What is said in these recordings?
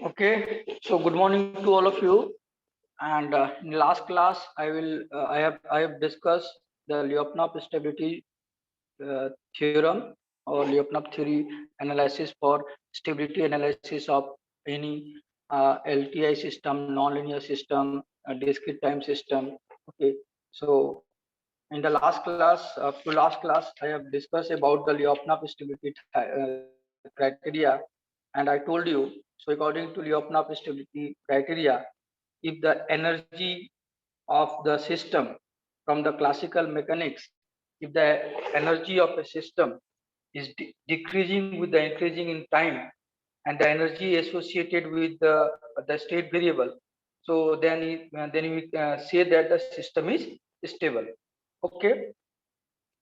Okay, so good morning to all of you. And in last class, I have discussed the Lyapunov stability theorem or Lyapunov theory analysis for stability analysis of any LTI system, nonlinear system, discrete time system. Okay, so in the last class, I have discussed about the Lyapunov stability criteria, and I told you. So according to Lyapunov stability criteria, if the energy of the system from the classical mechanics, if the energy of a system is decreasing with the increasing in time, and the energy associated with the state variable, so then we say that the system is stable. Okay,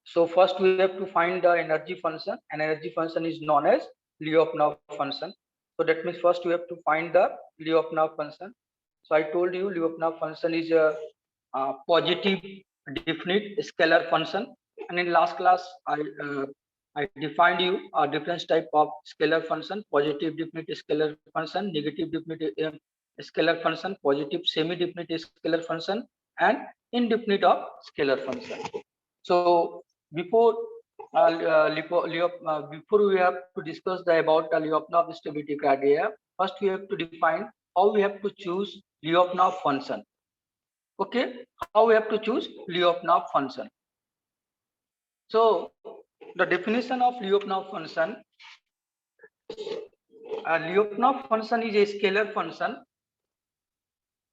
so first we have to find the energy function, and energy function is known as Lyapunov function. So that means first we have to find the Lyapunov function. So I told you Lyapunov function is a positive definite scalar function, and in last class I defined you a different type of scalar function: positive definite scalar function, negative definite scalar function, positive semi-definite scalar function, and indefinite of scalar function. So before before we have to discuss about the Lyapunov stability criteria, first we have to define how we have to choose Lyapunov function. Okay, how we have to choose Lyapunov function. So the definition of Lyapunov function: Lyapunov function is a scalar function,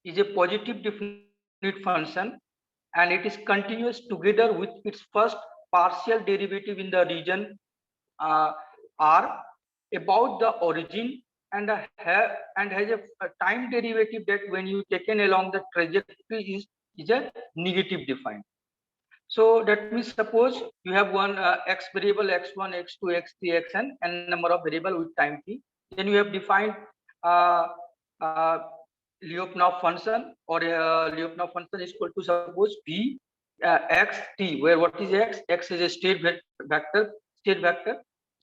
is a positive definite function, and it is continuous together with its first partial derivative in the region r about the origin, and has a time derivative that when you taken along the trajectory is a negative defined. So that means suppose you have one x variable x1, x2, x3, xn, and number of variable with time t. Then you have defined uh, uh, Lyapunov function, or Lyapunov function is equal to suppose v x t, where what is x? X is a vector, state vector.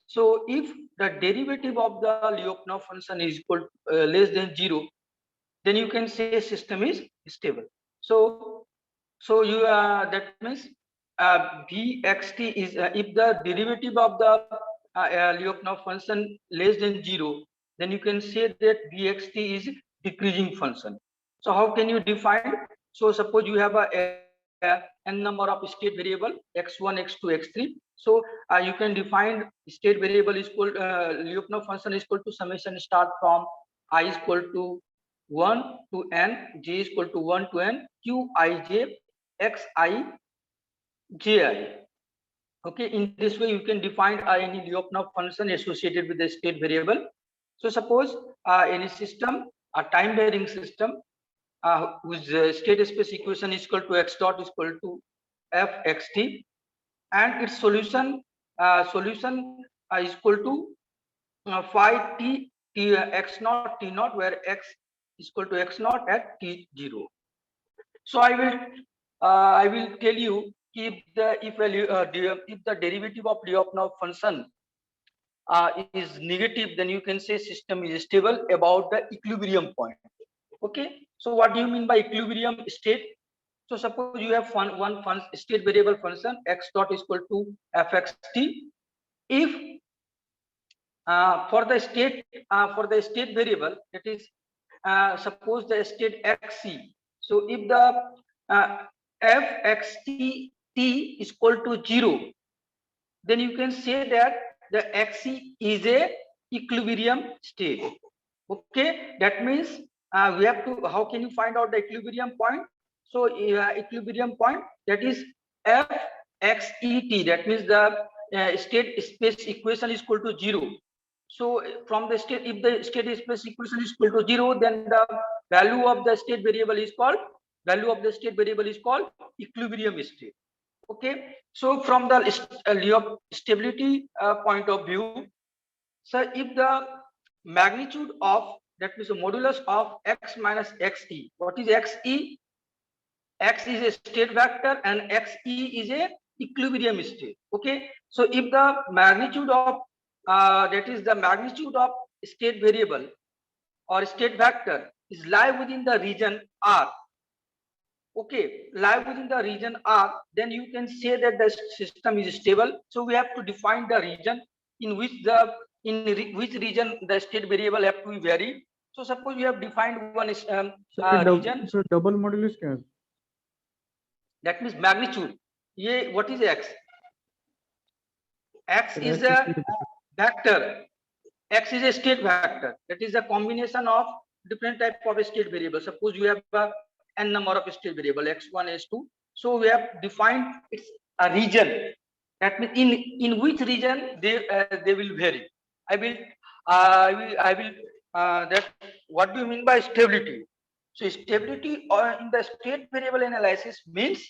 So if the derivative of the Lyapunov function is equal less than 0, then you can say system is stable. So you that means vxt is if the derivative of the Lyapunov function less than 0, then you can say that vxt is decreasing function. So how can you define? So suppose you have a n number of state variable x1, x2, x3. So you can define state variable is equal Lyapunov function is equal to summation start from I is equal to 1 to n, j is equal to 1 to n, q I j x I j I. Okay, in this way you can define any Lyapunov function associated with the state variable. So suppose any system, a time varying system, whose state space equation is equal to x dot is equal to f xt, and its solution is equal to phi t x naught t naught, where x is equal to x naught at t0. So I will tell you if the derivative of Lyapunov function is negative, then you can say system is stable about the equilibrium point. Okay, so what do you mean by equilibrium state? So suppose you have one state variable function x dot is equal to fxt. If for the state variable, that is suppose the state xc. So if the uh, fxt t is equal to 0, then you can say that the xc is a equilibrium state. Okay, that means we have to, how can you find out the equilibrium point? So equilibrium point, that is f xet, that means the state space equation is equal to 0. So from the state, if the state space equation is equal to 0, then the value of the state variable is called equilibrium state. Okay, so from the stability point of view, so if the magnitude of, that means the modulus of x minus xe, what is xe? X is a state vector and xe is a equilibrium state. Okay, so if the magnitude of that is the magnitude of state variable or state vector is lie within the region R. Okay, lie within the region R, then you can say that the system is stable. So we have to define the region in which which region the state variable have to be varied. So suppose we have defined one region. So double modulus क्या है? That means magnitude. ये what is X? X is a vector. X is a state vector. That is a combination of different type of state variable. Suppose you have n number of state variable x1, x2. So we have defined it's a region. That means in which region they will vary. I will that what do you mean by stability? So stability in the state variable analysis means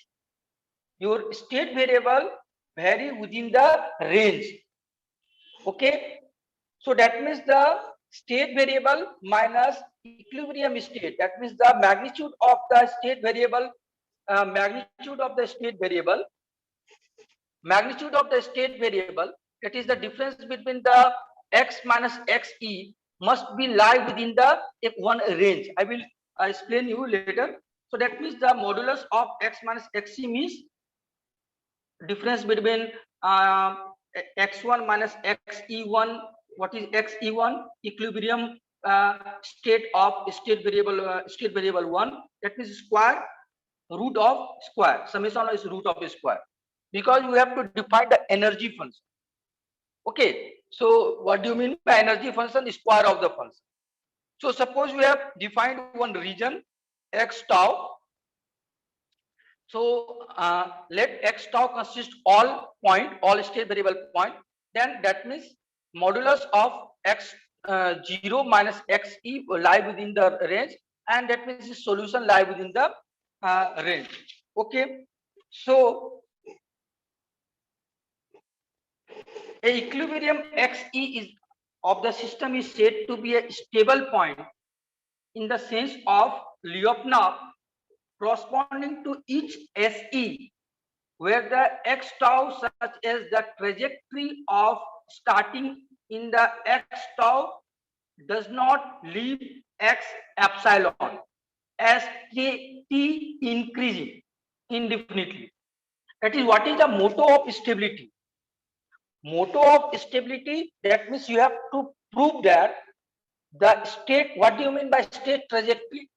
your state variable vary within the range. Okay, so that means the state variable minus equilibrium state. That means the magnitude of the state variable, magnitude of the state variable, that is the difference between the x minus xe must be lie within the one range. I will explain you later. So that means the modulus of x minus xe means difference between x1 minus xe1. What is xe1? Equilibrium state of state variable 1. That means square root of square. Summation is root of square, because you have to define the energy function. Okay, so what do you mean by energy function? Square of the function. So suppose we have defined one region x tau. So let x tau consist all state variable point. Then that means modulus of x0 minus xe lie within the range, and that means the solution lie within the range. Okay, so a equilibrium xe is of the system is said to be a stable point in the sense of Lyapunov corresponding to each SE, where the x tau such as the trajectory of starting in the x tau does not leave x epsilon as t increasing indefinitely. That is what is the motto of stability. Motto of stability, that means you have to prove that the state, what do you mean by state trajectory?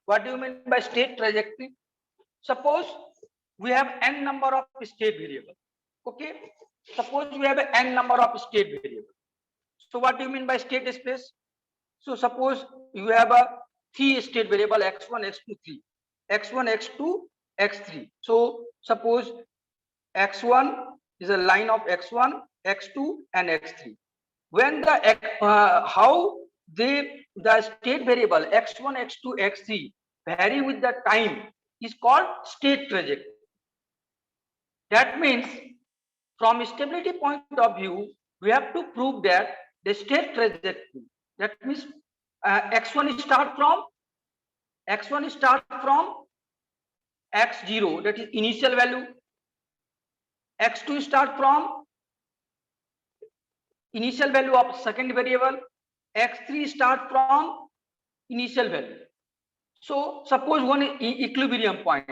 What do you mean by state trajectory? Suppose we have n number of state variable. Okay, suppose we have n number of state variable. So what do you mean by state space? So suppose you have a 3 state variable x1, x2, 3, x1, x2, x3. So suppose x1 is a line of x1, x2, and x3. When the how the state variable x1, x2, x3 vary with the time is called state trajectory. That means from stability point of view, we have to prove that the state trajectory, that means x1 start from x0, that is initial value. x2 start from initial value of second variable. x3 start from initial value. So suppose one equilibrium point.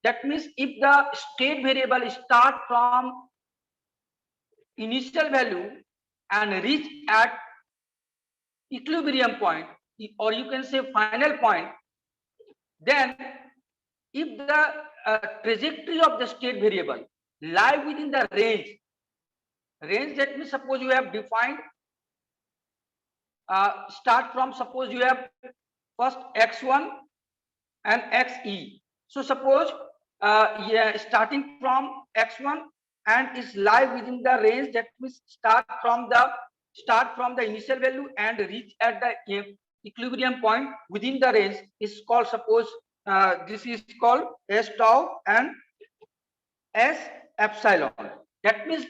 That means if the state variable start from initial value and reach at equilibrium point, or you can say final point, then if the trajectory of the state variable lie within the range, that means suppose you have defined start from, suppose you have first x1 and xe. So suppose starting from x1 and is lie within the range, that means start from the initial value and reach at the equilibrium point within the range is called, suppose this is called s tau and s epsilon. That means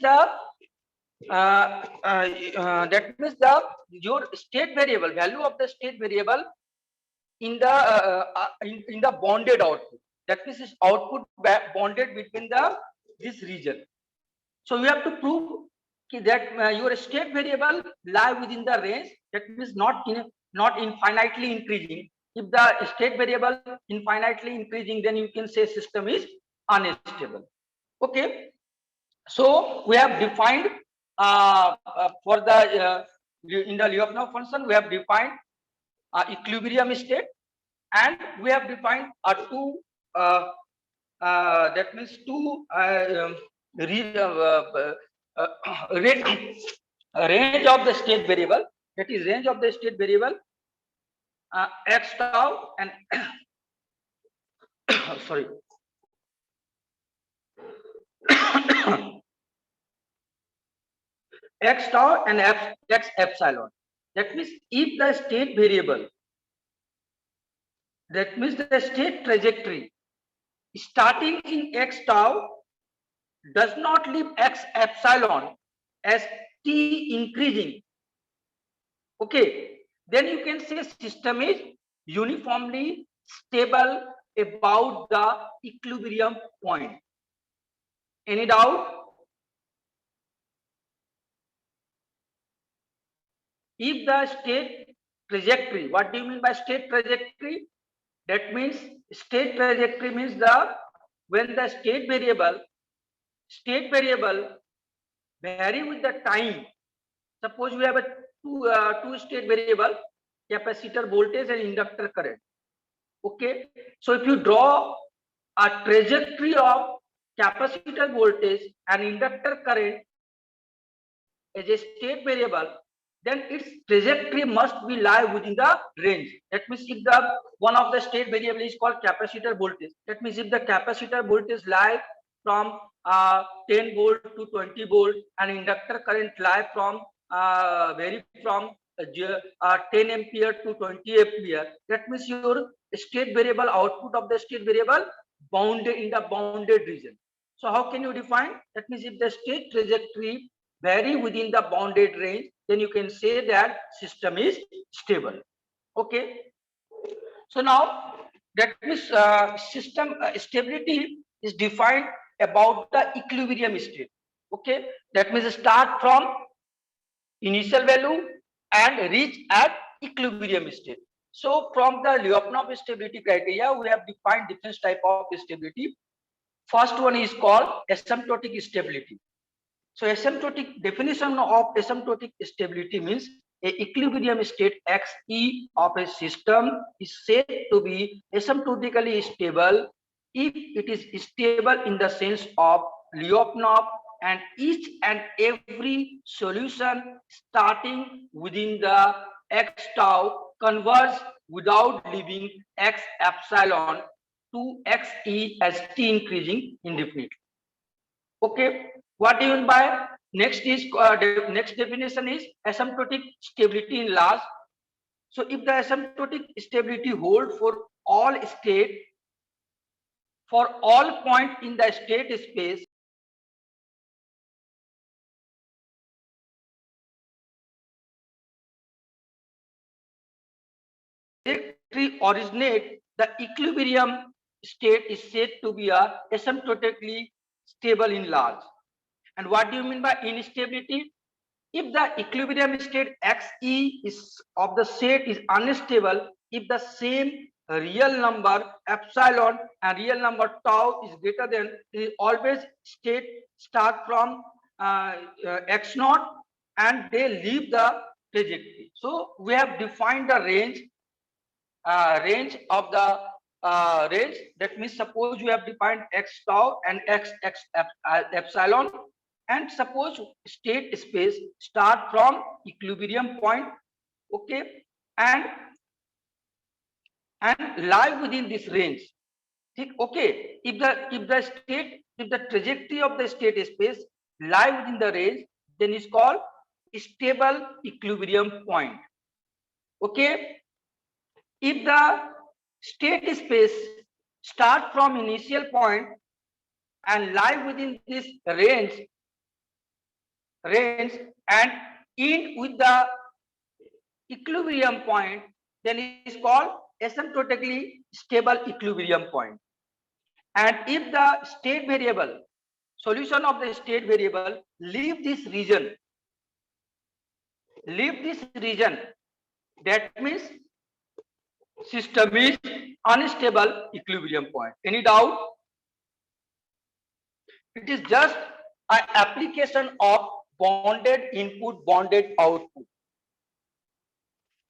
your state variable, value of the state variable in the bounded output, that means is output bounded between this region. So you have to prove that your state variable lie within the range, that means not not infinitely increasing. If the state variable infinitely increasing, then you can say system is unstable. Okay, so we have defined for the in the Lyapunov function we have defined equilibrium state, and we have defined a two that means two range of the state variable, that is range of the state variable x tau and sorry x tau and x epsilon. That means if the state variable, that means the state trajectory starting in x tau does not leave x epsilon as t increasing, okay, then you can say system is uniformly stable about the equilibrium point. Any doubt? If the state trajectory, what do you mean by state trajectory? That means state trajectory means the when the state variable vary with the time. Suppose we have a two state variable, capacitor voltage and inductor current. Okay, so if you draw a trajectory of capacitor voltage and inductor current as a state variable, then its trajectory must be lie within the range. That means if the one of the state variable is called capacitor voltage, that means if the capacitor voltage lie from 10 volt to 20 volt and inductor current lie from vary from 10 ampere to 20 ampere, that means your state variable output of the state variable bounded in the bounded region. So how can you define? That means if the state trajectory vary within the bounded range, then you can say that system is stable. Okay, so now that means system stability is defined about the equilibrium state. Okay, that means start from initial value and reach at equilibrium state. So from the Lyapunov stability criteria, we have defined different type of stability. First one is called asymptotic stability. So asymptotic definition of asymptotic stability means a equilibrium state Xe of a system is said to be asymptotically stable if it is stable in the sense of Lyapunov and each and every solution starting within the x tau converges without leaving x epsilon to Xe as t increasing indefinitely. Okay, what do you mean by next is next definition is asymptotic stability in large. So if the asymptotic stability hold for all state, for all point in the state space, trajectory originate, the equilibrium state is said to be a asymptotically stable in large. And what do you mean by instability? If the equilibrium state Xe is of the set is unstable, if the same real number epsilon and real number tau is greater than, it always state start from x naught and they leave the trajectory. So we have defined the range of the range. That means suppose you have defined x tau and x epsilon, and suppose state space start from equilibrium point, okay, and lie within this range. Okay, if the trajectory of the state space lie within the range, then it's called stable equilibrium point. Okay, if the state space start from initial point and lie within this range and end with the equilibrium point, then it is called asymptotically stable equilibrium point. And if the state variable, solution of the state variable leave this region, That means system is unstable equilibrium point. Any doubt? It is just an application of bounded input, bounded output.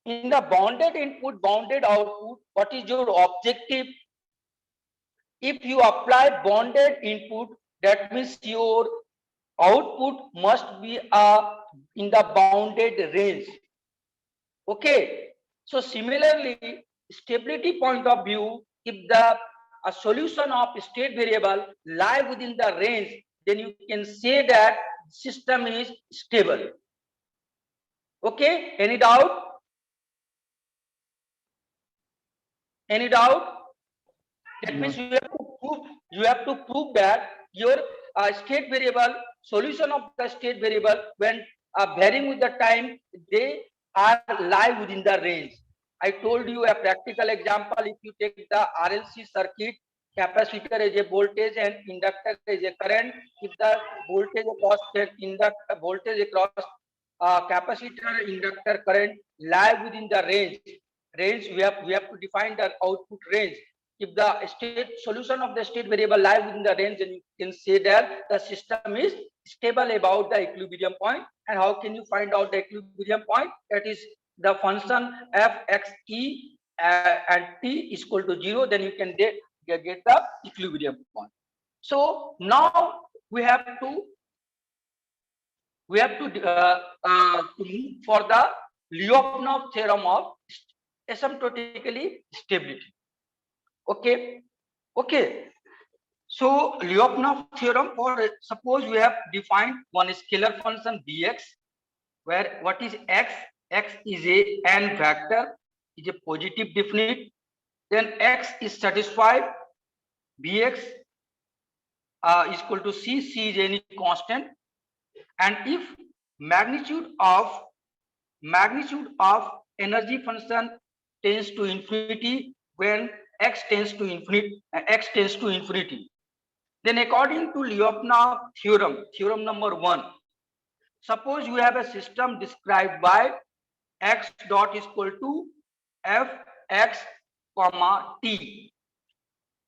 In the bounded input, bounded output, what is your objective? If you apply bonded input, that means your output must be in the bounded range. Okay. So similarly, stability point of view, if the a solution of state variable lie within the range, then you can say that system is stable. Okay. Any doubt? Any doubt? That means you have to prove that your state variable, solution of the state variable, when varying with the time, they are lie within the range. I told you a practical example. If you take the RLC circuit, capacitor is a voltage and inductor is a current. If the voltage across voltage across capacitor, inductor, current lie within the range. We have to define the output range. If the state solution of the state variable lie within the range, then you can say that the system is stable about the equilibrium point. And how can you find out the equilibrium point? That is the function f x e and t is equal to 0. Then you can get the equilibrium point. So now we have to move for the Lyapunov theorem of asymptotically stability. Okay. So Lyapunov theorem, for suppose we have defined one scalar function bx, where what is x? X is a n vector, is a positive definite. Then x is satisfied. Bx is equal to c. C is any constant. And if magnitude of energy function tends to infinity, when x tends to infinity, then according to Lyapunov theorem number 1, suppose you have a system described by x dot is equal to f x comma t.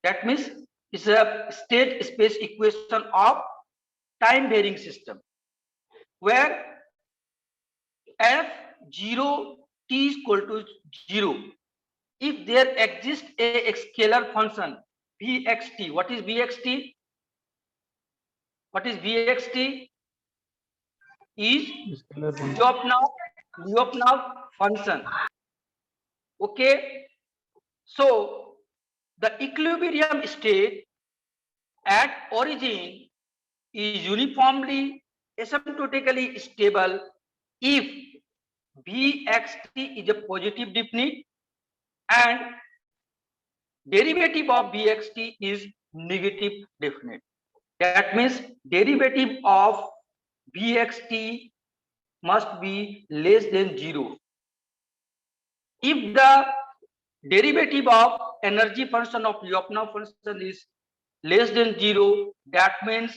That means it's a state space equation of time varying system, where f0 t is equal to 0. If there exists a scalar function vxt, what is vxt? What is vxt? Is Lyapunov function. Okay. So the equilibrium state at origin is uniformly asymptotically stable if Vxt is a positive definite and derivative of Vxt is negative definite. That means derivative of Vxt must be less than 0. If the derivative of energy function of Lyapunov function is less than 0, that means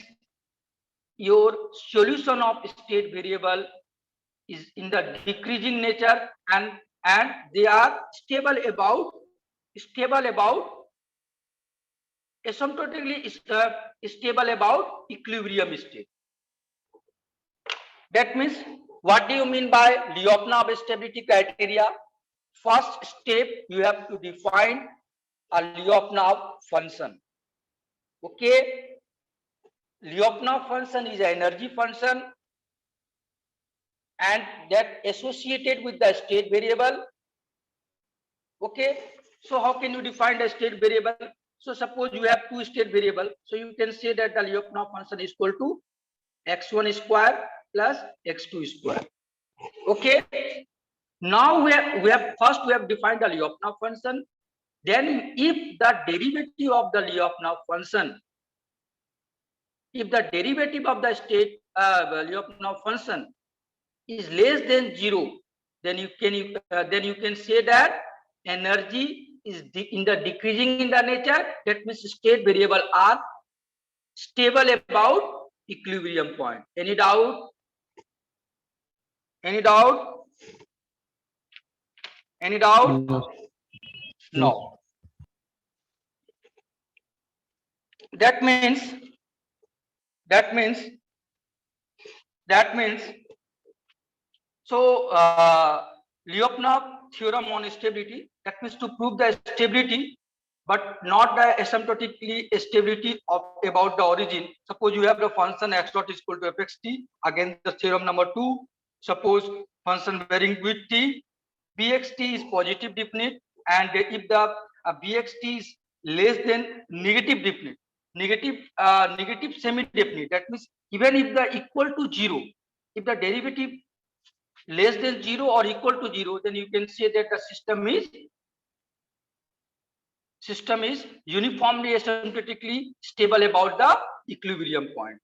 your solution of state variable is in the decreasing nature, and they are stable about asymptotically stable about equilibrium state. That means, what do you mean by Lyapunov stability criteria? First step, you have to define a Lyapunov function. Okay. Lyapunov function is an energy function and that associated with the state variable. Okay. So how can you define the state variable? So suppose you have two state variable. So you can say that the Lyapunov function is equal to x1 square plus x2 square. Okay. Now we have defined the Lyapunov function. Then if the derivative of the Lyapunov function, if the derivative of the state Lyapunov function is less than 0, then you can say that energy is in the decreasing in the nature. That means state variable are stable about equilibrium point. Any doubt? Any doubt? Any doubt? No. No. That means so Lyapunov theorem on stability, that means to prove the stability but not the asymptotically stability of about the origin. Suppose you have the function x dot is equal to fxt. Again the theorem number 2, suppose function varying with t, bxt is positive definite, and if the bxt is less than negative definite, negative semi definite, that means even if the equal to 0, if the derivative less than 0 or equal to 0, then you can say that the system is uniformly asymptotically stable about the equilibrium point.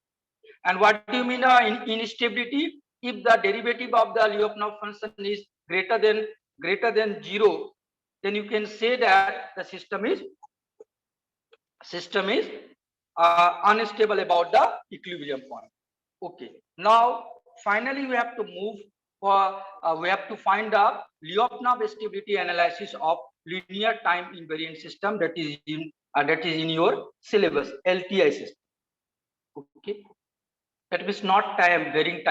And what do you mean in instability? If the derivative of the Lyapunov function is greater than 0, then you can say that the system is unstable about the equilibrium point. Okay, now finally we have to move for we have to find the Lyapunov stability analysis of linear time invariant system, that is in your syllabus, LTI system. Okay, that means not time varying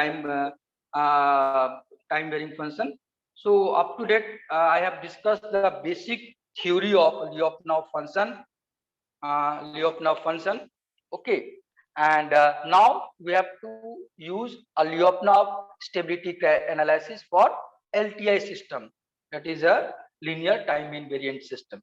function. So up to date I have discussed the basic theory of Lyapunov function. Okay, and now we have to use a Lyapunov stability analysis for LTI system, that is a linear time invariant system.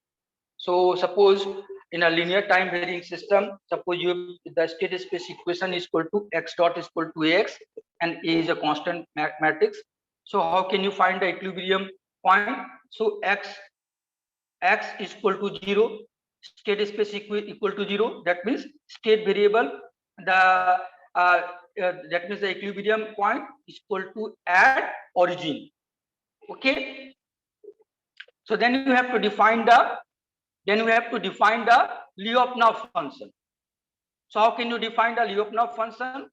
So suppose in a linear time varying system, suppose the state space equation is equal to x dot is equal to x and a is a constant matrix. So how can you find the equilibrium point? So x is equal to 0, state space equal to 0, that means state variable, the that means the equilibrium point is equal to at origin. Okay, so then you have to define the Lyapunov function. So how can you define the Lyapunov function?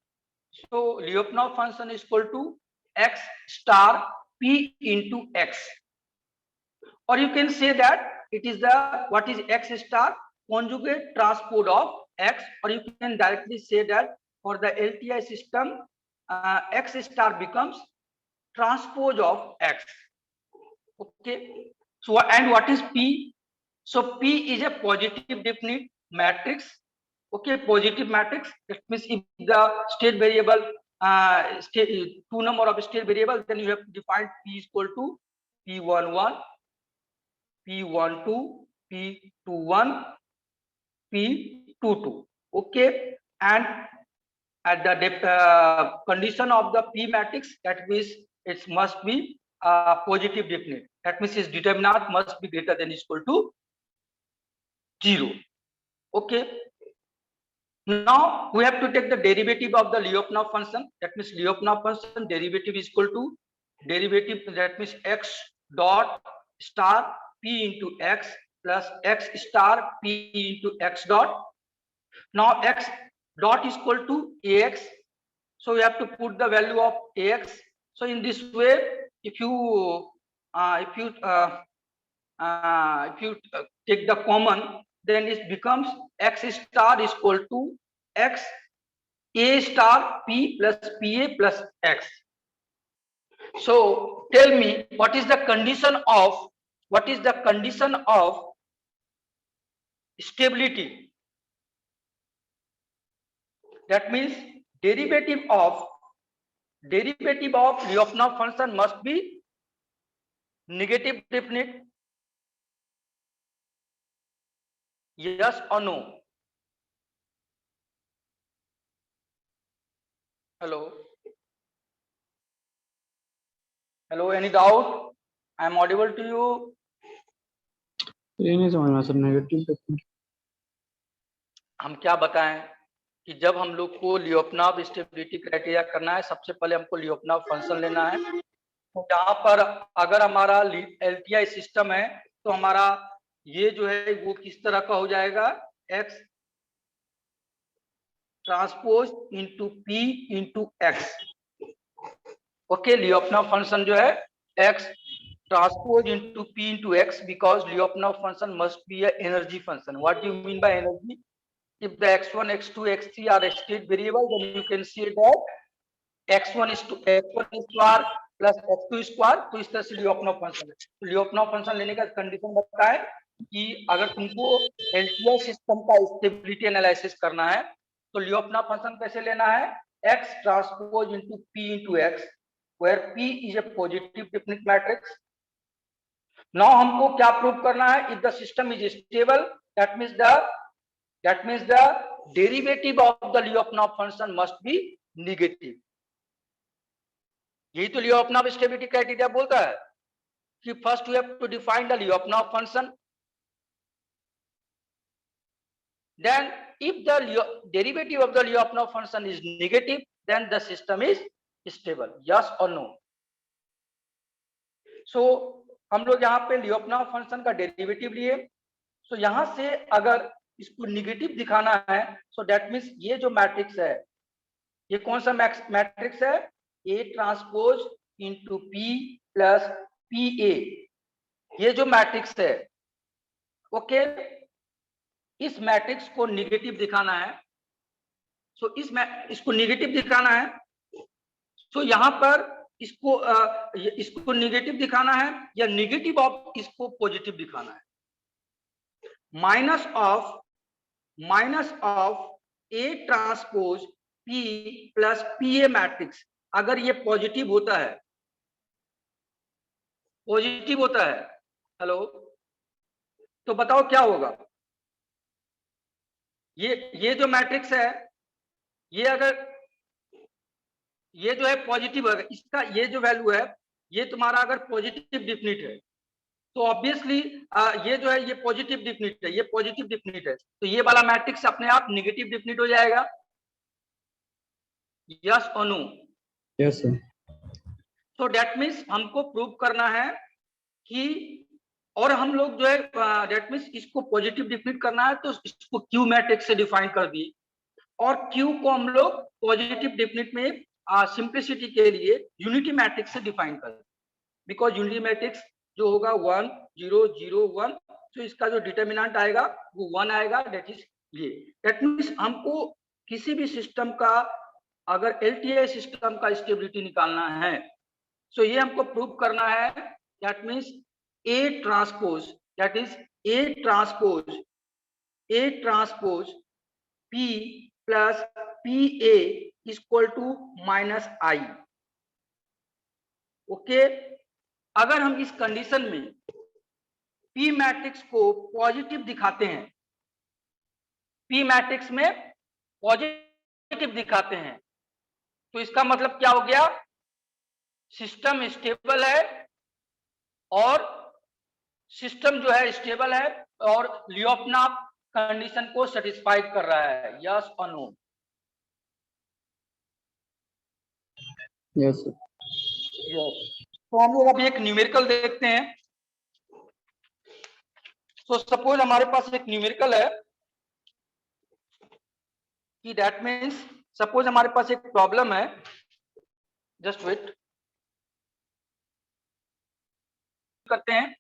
So Lyapunov function is equal to x star p into x, or you can say that it is the what is x star conjugate transpose of x, or you can directly say that for the LTI system x star becomes transpose of x. Okay, so and what is p? So p is a positive definite matrix. Okay, positive matrix, that means if the state variable two number of state variable, then you have to define p is equal to p11, p12, p21, p22. Okay, and at the condition of the p matrix, that means it must be positive definite, that means its determinant must be greater than equal to 0. Okay, now we have to take the derivative of the Lyapunov function, that means Lyapunov function derivative is equal to derivative, that means x dot star p into x plus x star p into x dot. Now x dot is equal to ax, so we have to put the value of ax. So in this way, if you take the common, then it becomes x star is equal to x a star p plus pa plus x. So tell me, what is the condition of stability? That means derivative of Lyapunov function must be negative definite. Yes or no? Hello, any doubt? I am audible to you? ये नहीं समझ में sir, negative हम क्या बताएं कि जब हम लोग को लियोपनॉव स्टेबिलिटी क्राइटेरिया करना है, सबसे पहले हमको लियोपनॉव फंक्शन लेना है। तो यहाँ पर अगर हमारा एलटीआई सिस्टम है तो हमारा ये जो है वो किस तरह का हो जाएगा, x transpose into p into x. Okay, Lyapunov function जो है x transpose into P into X because Lyapunov function must be an energy function. What do you mean by energy? If the x1, x2, x3 are state variable, then you can say that x1 is to x1 square plus x2 square. तो इस तरह से Lyapunov function है. तो Lyapunov function लेने का condition बताता है कि अगर तुमको LTI सिस्टम का स्टेबिलिटी एनालिसिस करना है तो Lyapunov फंक्शन कैसे लेना है? X transpose into P into X, where P is a positive definite matrix. Now हमको क्या प्रूव करना है? If the system is stable, that means the derivative of the Lyapunov function must be negative. यही तो Lyapunov stability criteria बोलता है कि first we have to define the Lyapunov function. Then if the derivative of the Lyapunov function is negative, then the system is stable. Yes or no? So हम लोग यहाँ पे Lyapunov function का derivative लिए. So यहाँ से अगर इसको निगेटिव दिखाना है, so that means ये जो मैट्रिक्स है, ये कौन सा मैट्रिक्स है? A transpose into P plus PA, ये जो मैट्रिक्स है. ओके, इस मैट्रिक्स को निगेटिव दिखाना है. सो इसको निगेटिव दिखाना है. सो यहाँ पर इसको निगेटिव दिखाना है या निगेटिव ऑफ इसको पॉजिटिव दिखाना है. Minus of A transpose P plus PA matrix, अगर ये पॉजिटिव होता है, हेलो, तो बताओ क्या होगा? ये जो मैट्रिक्स है, ये अगर ये जो है पॉजिटिव है, इसका ये जो वैल्यू है, ये तुम्हारा अगर पॉजिटिव डिफिनिट है, तो ऑब्वियसली ये जो है ये पॉजिटिव डिफिनिट है, ये पॉजिटिव डिफिनिट है, तो ये वाला मैट्रिक्स अपने आप नेगेटिव डिफिनिट हो जाएगा. यस और नो? Yes sir. तो दैट मीन्स हमको प्रूव करना है कि, और हम लोग जो है दैट मीन्स इसको पॉजिटिव डिफिनिट करना है, तो इसको क्यू मैट्रिक्स से डिफाइन कर दिए, और क्यू को हम लोग पॉजिटिव डिफिनिट में सिंप्लिसिटी के लिए यूनिटी मैट्रिक्स से डिफाइन कर दिए, बिकॉज यूनिटी मैट्रिक्स जो होगा 1 0 0 1, तो इसका जो डिटर्मिनेंट आएगा वो 1 आएगा. दैट इज ये. दैट मीन्स हमको किसी भी सिस्टम का अगर LTI सिस्टम का स्टेबिलिटी निकालना है, सो ये हमको प्रूव करना है. That means A transpose, that is A transpose P plus PA equal to minus I. Okay, अगर हम इस कंडीशन में P मैट्रिक्स को पॉजिटिव दिखाते हैं, P मैट्रिक्स में पॉजिटिव दिखाते हैं, तो इसका मतलब क्या हो गया? सिस्टम स्टेबल है, और सिस्टम जो है स्टेबल है और Lyapunov कंडीशन को सेटिस्फाई कर रहा है. यस और नो? Yes sir. यस. तो हम लोग अभी एक न्यूमेरिकल देखते हैं. तो सपोज हमारे पास एक न्यूमेरिकल है कि दैट मीन्स सपोज हमारे पास एक प्रॉब्लम है. जस्ट वेट करते हैं.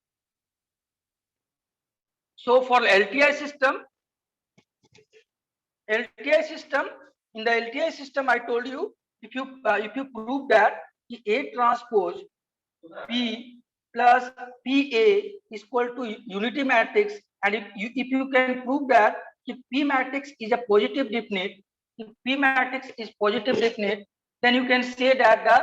So for LTI system, in the LTI system, I told you, if you prove that A transpose P plus PA is equal to unity matrix, and if you can prove that if P matrix is a positive definite, if P matrix is positive definite, then you can say that the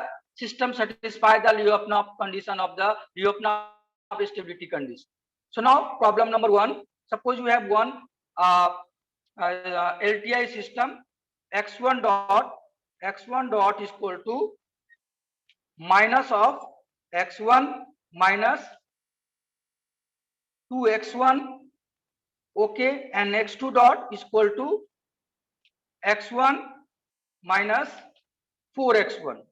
system satisfies the Lyapunov condition of the Lyapunov stability condition. So now problem number 1, suppose you have one LTI system, x1 dot is equal to minus of x1 minus 2x1, okay, and x2 dot is equal to x1 minus 4x1,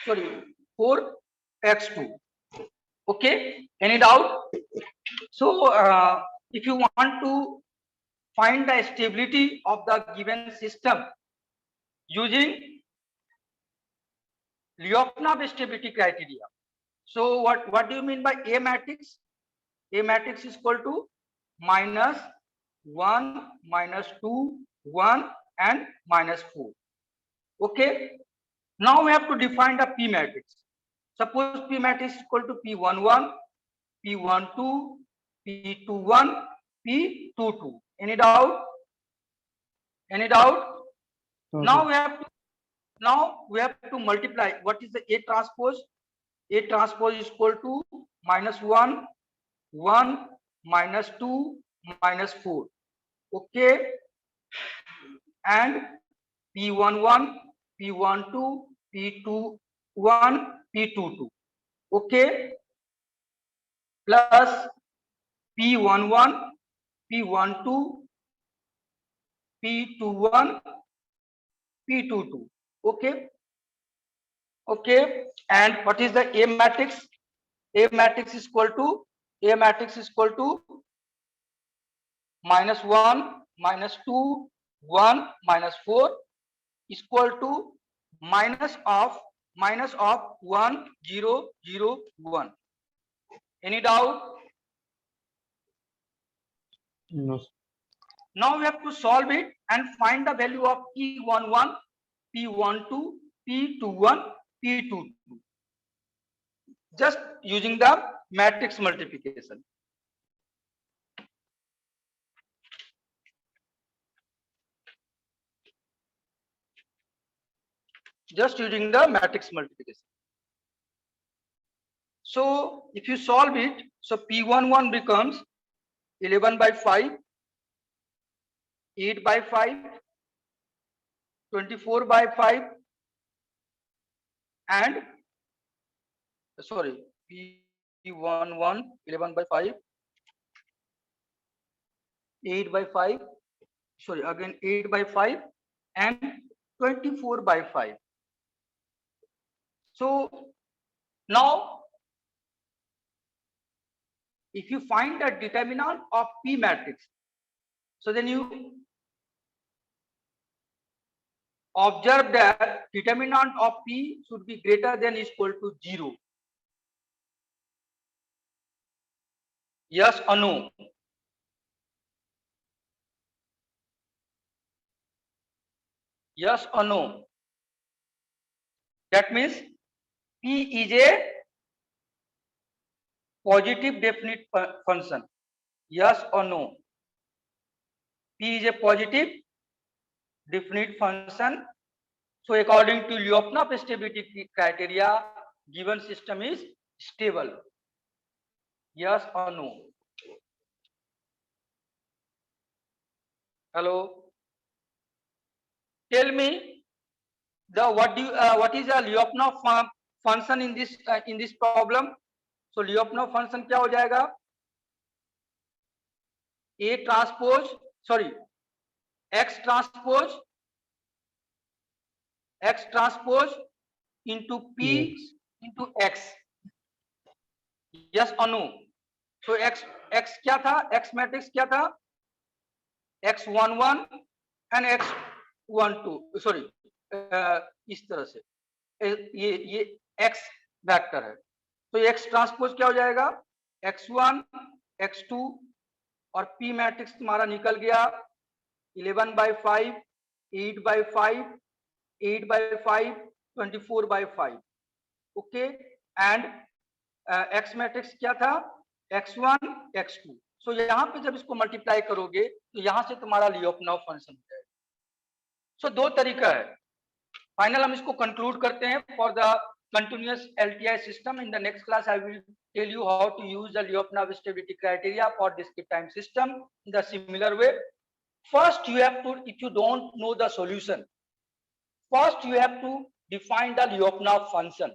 sorry 4x2. Okay, any doubt? So if you want to find the stability of the given system using Lyapunov stability criteria, So what do you mean by A matrix? A matrix is equal to minus 1, minus 2, 1 and minus 4. Okay. Now we have to define the P matrix. Suppose P matrix is equal to P11, P12, P21, P22. Any doubt? Any doubt? No, Now sir. we have to multiply. What is the A transpose? A transpose is equal to minus 1, 1, minus 2, minus 4. Okay. And P11, P12, P21, P22. Okay. Plus P11, P12, P21, P22. Okay. Okay. And what is the A matrix? A matrix is equal to minus 1, minus 2, 1, minus 4 is equal to minus of 1, 0, 0, 1. Any doubt? No, sir. Now we have to solve it and find the value of P11, P12, P21, P22. Just using the matrix multiplication. Just using the matrix multiplication. So if you solve it, so P11 becomes 11 by 5, 8 by 5, 24 by 5, and sorry, P11, 11 by 5, 8 by 5, sorry, again 8 by 5 and 24 by 5. So now if you find the determinant of P matrix, so then you observe that determinant of P should be greater than or equal to 0. Yes or no? Yes or no? That means P is a positive definite function. Yes or no? P is a positive definite function. So according to Lyapunov stability criteria, given system is stable. Yes or no? Hello. Tell me the what is a Lyapunov function in this problem? So Lyapunov function क्या हो जाएगा? A transpose, sorry, X transpose into P Yes. into X. Yes or no? So X क्या था? X matrix क्या था? X11 and X12. Sorry, इस तरह से ये X वेक्टर है. तो X ट्रांसपोज क्या हो जाएगा? X1, X2 और P मैट्रिक्स तुम्हारा निकल गया 11 by 5, 8 by 5, 8 by 5, 24 by 5. Okay. And X matrix क्या था? X1, X2. सो यहाँ पे जब इसको मल्टीप्लाई करोगे तो यहाँ से तुम्हारा लियोपनॉव फंक्शन हो जाएगा. सो दो तरीका है. फाइनल हम इसको कंक्लूड करते हैं for the continuous LTI system. In the next class, I will tell you how to use the Lyapunov stability criteria for discrete time system in the similar way. First, you have to, if you don't know the solution, first you have to define the Lyapunov function.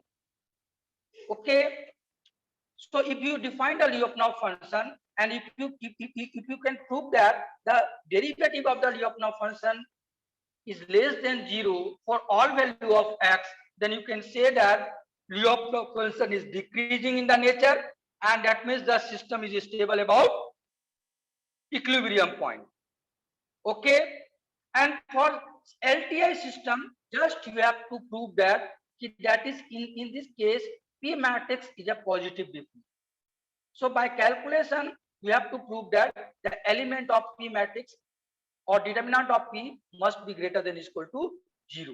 Okay. So if you define the Lyapunov function and if you can prove that the derivative of the Lyapunov function is less than 0 for all value of x, then you can say that Lyapunov function is decreasing in the nature, and that means the system is stable about equilibrium point. Okay. And for LTI system, just you have to prove that that is in this case P matrix is a positive definite. So by calculation, we have to prove that the element of P matrix or determinant of P must be greater than or equal to 0.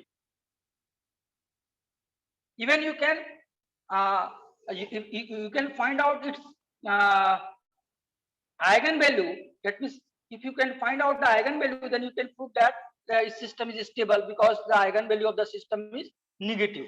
Even you can you can find out its eigenvalue. That means if you can find out the eigenvalue, then you can prove that the system is stable because the eigenvalue of the system is negative.